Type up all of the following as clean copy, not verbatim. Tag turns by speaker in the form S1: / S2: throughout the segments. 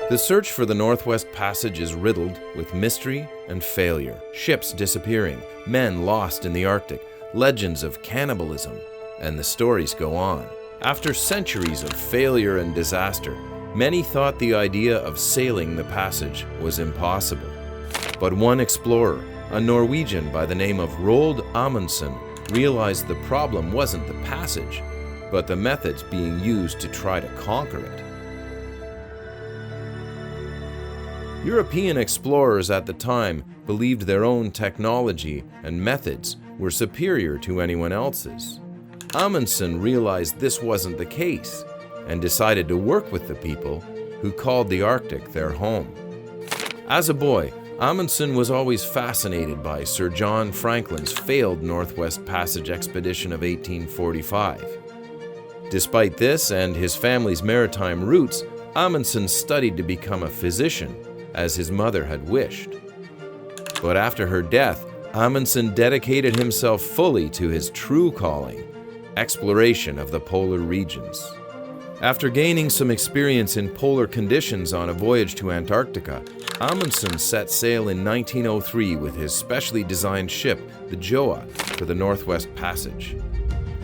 S1: The search for the Northwest Passage is riddled with mystery and failure. Ships disappearing, men lost in the Arctic, legends of cannibalism, and the stories go on. After centuries of failure and disaster, many thought the idea of sailing the passage was impossible. But one explorer, a Norwegian by the name of Roald Amundsen, realized the problem wasn't the passage, but the methods being used to try to conquer it. European explorers at the time believed their own technology and methods were superior to anyone else's. Amundsen realized this wasn't the case and decided to work with the people who called the Arctic their home. As a boy, Amundsen was always fascinated by Sir John Franklin's failed Northwest Passage expedition of 1845. Despite this and his family's maritime roots, Amundsen studied to become a physician, as his mother had wished. But after her death, Amundsen dedicated himself fully to his true calling, exploration of the polar regions. After gaining some experience in polar conditions on a voyage to Antarctica, Amundsen set sail in 1903 with his specially designed ship, the Gjoa, for the Northwest Passage.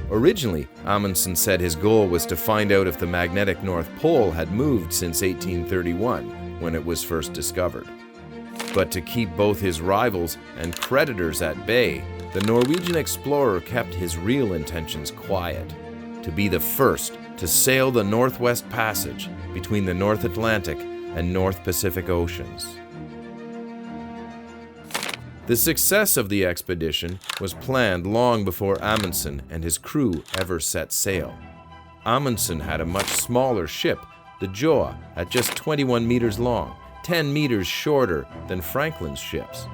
S1: Originally, Amundsen said his goal was to find out if the magnetic North Pole had moved since 1831, when it was first discovered. But to keep both his rivals and creditors at bay, the Norwegian explorer kept his real intentions quiet: to be the first to sail the Northwest Passage between the North Atlantic and North Pacific Oceans. The success of the expedition was planned long before Amundsen and his crew ever set sail. Amundsen had a much smaller ship, the Gjoa, at just 21 meters long, 10 meters shorter than Franklin's ships.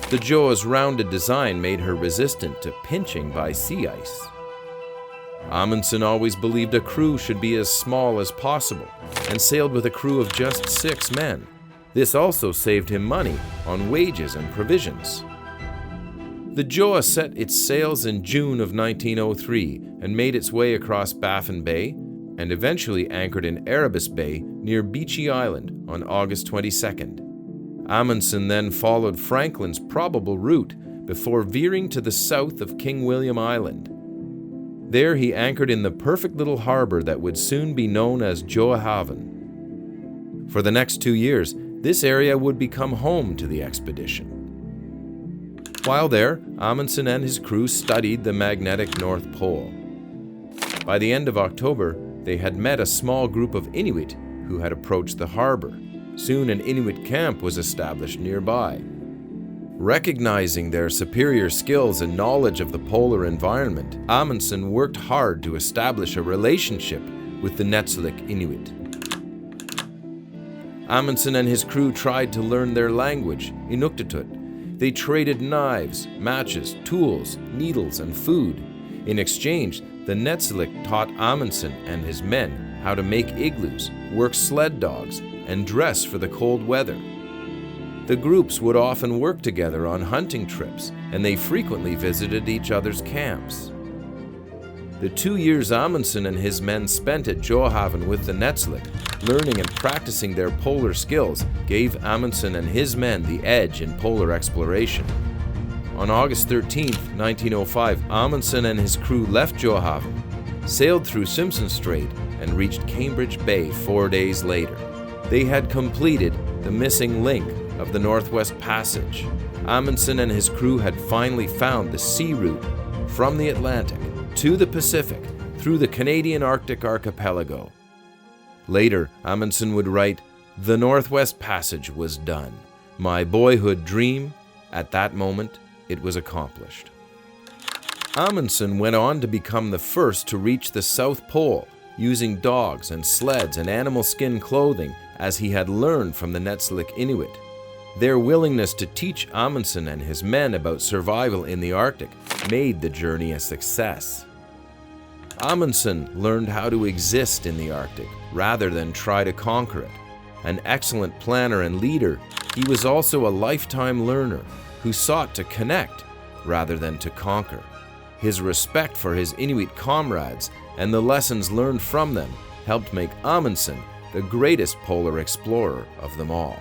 S1: The Gjoa's rounded design made her resistant to pinching by sea ice. Amundsen always believed a crew should be as small as possible and sailed with a crew of just 6 men. This also saved him money on wages and provisions. The Gjoa set its sails in June of 1903 and made its way across Baffin Bay and eventually anchored in Erebus Bay near Beechey Island on August 22nd. Amundsen then followed Franklin's probable route before veering to the south of King William Island. There he anchored in the perfect little harbor that would soon be known as Gjoahavn. For the next 2 years, this area would become home to the expedition. While there, Amundsen and his crew studied the magnetic North Pole. By the end of October, they had met a small group of Inuit who had approached the harbor. Soon an Inuit camp was established nearby. Recognizing their superior skills and knowledge of the polar environment, Amundsen worked hard to establish a relationship with the Netsilik Inuit. Amundsen and his crew tried to learn their language, Inuktitut. They traded knives, matches, tools, needles, and food. In exchange, the Netsilik taught Amundsen and his men how to make igloos, work sled dogs, and dress for the cold weather. The groups would often work together on hunting trips, and they frequently visited each other's camps. The 2 years Amundsen and his men spent at Gjoahavn with the Netsilik, learning and practicing their polar skills, gave Amundsen and his men the edge in polar exploration. On August 13, 1905, Amundsen and his crew left Gjoahavn, sailed through Simpson Strait, and reached Cambridge Bay 4 days later. They had completed the missing link of the Northwest Passage. Amundsen and his crew had finally found the sea route from the Atlantic to the Pacific through the Canadian Arctic archipelago. Later, Amundsen would write, "The Northwest Passage was done. My boyhood dream, at that moment, it was accomplished." Amundsen went on to become the first to reach the South Pole, using dogs and sleds and animal skin clothing as he had learned from the Netsilik Inuit. Their willingness to teach Amundsen and his men about survival in the Arctic made the journey a success. Amundsen learned how to exist in the Arctic rather than try to conquer it. An excellent planner and leader, he was also a lifetime learner who sought to connect rather than to conquer. His respect for his Inuit comrades and the lessons learned from them helped make Amundsen the greatest polar explorer of them all.